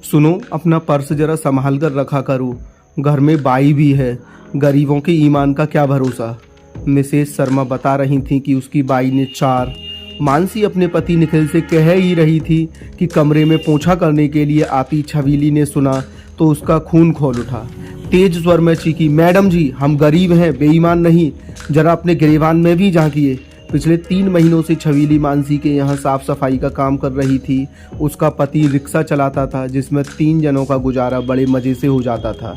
सुनो, अपना पर्स जरा संभाल कर रखा करो। घर में बाई भी है, गरीबों के ईमान का क्या भरोसा। मिसेस शर्मा बता रही थी कि उसकी बाई ने 4। मानसी अपने पति निखिल से कह ही रही थी कि कमरे में पोंछा करने के लिए आती छबीली ने सुना तो उसका खून खौल उठा। तेज स्वर में चीखी, मैडम जी, हम गरीब हैं, बेईमान नहीं, जरा अपने गिरेबान में भी झांकिए। पिछले 3 महीनों से छबीली मानसी के यहाँ साफ सफाई का काम कर रही थी। उसका पति रिक्शा चलाता था जिसमें 3 जनों का गुजारा बड़े मज़े से हो जाता था।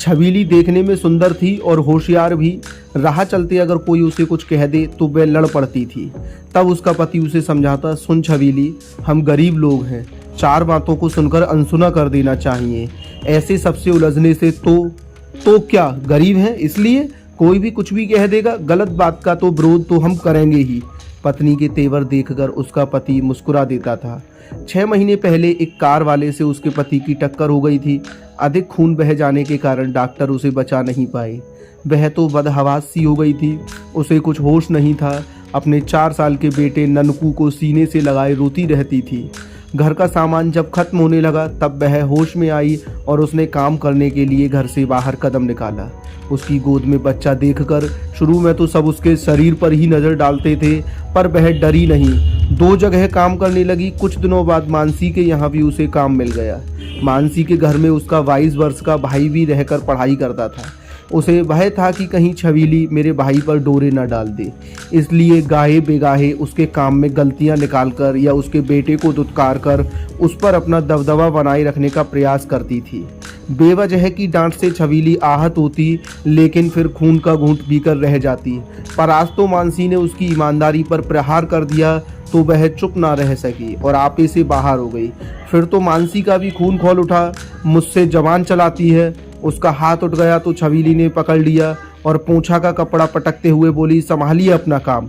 छबीली देखने में सुंदर थी और होशियार भी। राह चलते अगर कोई उसे कुछ कह दे तो वह लड़ पड़ती थी। तब उसका पति उसे समझाता, सुन छबीली, हम गरीब लोग हैं, 4 बातों को सुनकर अनसुना कर देना चाहिए। ऐसे सबसे उलझने से तो क्या, गरीब हैं इसलिए कोई भी कुछ भी कह देगा, गलत बात का तो विरोध तो हम करेंगे ही। पत्नी के तेवर देखकर उसका पति मुस्कुरा देता था। 6 महीने पहले एक कार वाले से उसके पति की टक्कर हो गई थी। अधिक खून बह जाने के कारण डॉक्टर उसे बचा नहीं पाए। वह तो बदहवास सी हो गई थी, उसे कुछ होश नहीं था। अपने 4 साल के बेटे ननकू को सीने से लगाए रोती रहती थी। घर का सामान जब खत्म होने लगा तब वह होश में आई और उसने काम करने के लिए घर से बाहर कदम निकाला। उसकी गोद में बच्चा देखकर शुरू में तो सब उसके शरीर पर ही नज़र डालते थे, पर वह डरी नहीं। 2 जगह काम करने लगी। कुछ दिनों बाद मानसी के यहाँ भी उसे काम मिल गया। मानसी के घर में उसका 22 वर्ष का भाई भी रहकर पढ़ाई करता था। उसे भय था कि कहीं छबीली मेरे भाई पर डोरे न डाल दे, इसलिए गाहे बेगाहे उसके काम में गलतियां निकालकर या उसके बेटे को दुत्कार कर उस पर अपना दबदबा बनाए रखने का प्रयास करती थी। बेवजह की डांट से छबीली आहत होती, लेकिन फिर खून का घूंट पीकर रह जाती। पर आज तो मानसी ने उसकी ईमानदारी पर प्रहार कर दिया तो वह चुप ना रह सकी और आपे से बाहर हो गई। फिर तो मानसी का भी खून खौल उठा। मुझसे जबान चलाती है। उसका हाथ उठ गया तो छबीली ने पकड़ लिया और पोंछा का कपड़ा पटकते हुए बोली, संभालिए अपना काम।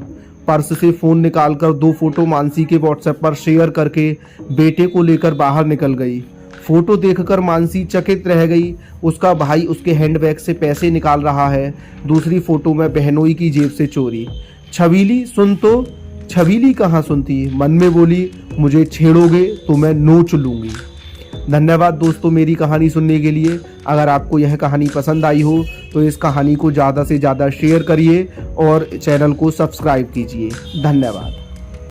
पर्स से फ़ोन निकालकर 2 फोटो मानसी के व्हाट्सएप पर शेयर करके बेटे को लेकर बाहर निकल गई। फोटो देखकर मानसी चकित रह गई। उसका भाई उसके हैंडबैग से पैसे निकाल रहा है, दूसरी फोटो में बहनोई की जेब से चोरी। छबीली सुन तो। छबीली कहाँ सुनती, मन में बोली, मुझे छेड़ोगे तो मैं नोच लूँगी। धन्यवाद दोस्तों मेरी कहानी सुनने के लिए। अगर आपको यह कहानी पसंद आई हो तो इस कहानी को ज़्यादा से ज़्यादा शेयर करिए और चैनल को सब्सक्राइब कीजिए। धन्यवाद।